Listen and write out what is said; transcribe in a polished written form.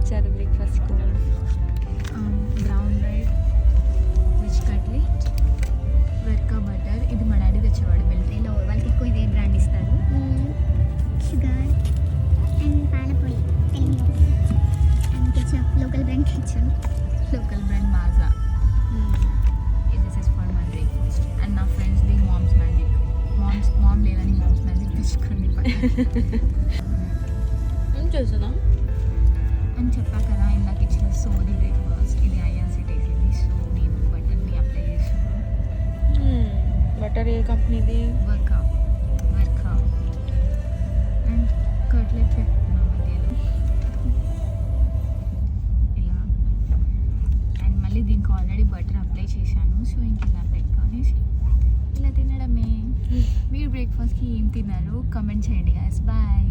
తెచ్చారు బ్రేక్ఫాస్ట్కు? Brown bread, veg cutlet, Verka butter. ఇది మా డాడీ తెచ్చేవాడు మిలిటరీలో, వాళ్ళకి ఎక్కువ ఇదే బ్రాండ్ ఇస్తారు. షుగర్ అండ్ పాలపొడి తెలుగులో and ketchup local brand ketchup. Local brand Maaza. This is for my breakfast. And నా ఫ్రెండ్స్ది మామ్స్ మ్యాజిక్. మామ్ లేదని మామ్స్ మ్యాజిక్ తెచ్చుకోండి ఏం చేస్తున్నాం అని చెప్పా కదా ఇందాక ఇచ్చిన సోది బ్రేక్ఫాస్ట్. ఇది ఐఆర్సీటీ వేసింది. సో నేను బటర్ని అప్లై చేస్తున్నాను. బటర్ ఏ కంపెనీది? వర్కా అండ్ కట్లెట్ పెట్టుకున్నాం మధ్యలో ఇలా. అండ్ మళ్ళీ దీనికి ఆల్రెడీ బటర్ అప్లై చేశాను. సో ఇంక ఇలా పెట్టుకొనేసి ఇలా తినడమే. మీరు బ్రేక్ఫాస్ట్కి ఏం తిన్నారు కమెంట్ చేయండి గైస్. బాయ్.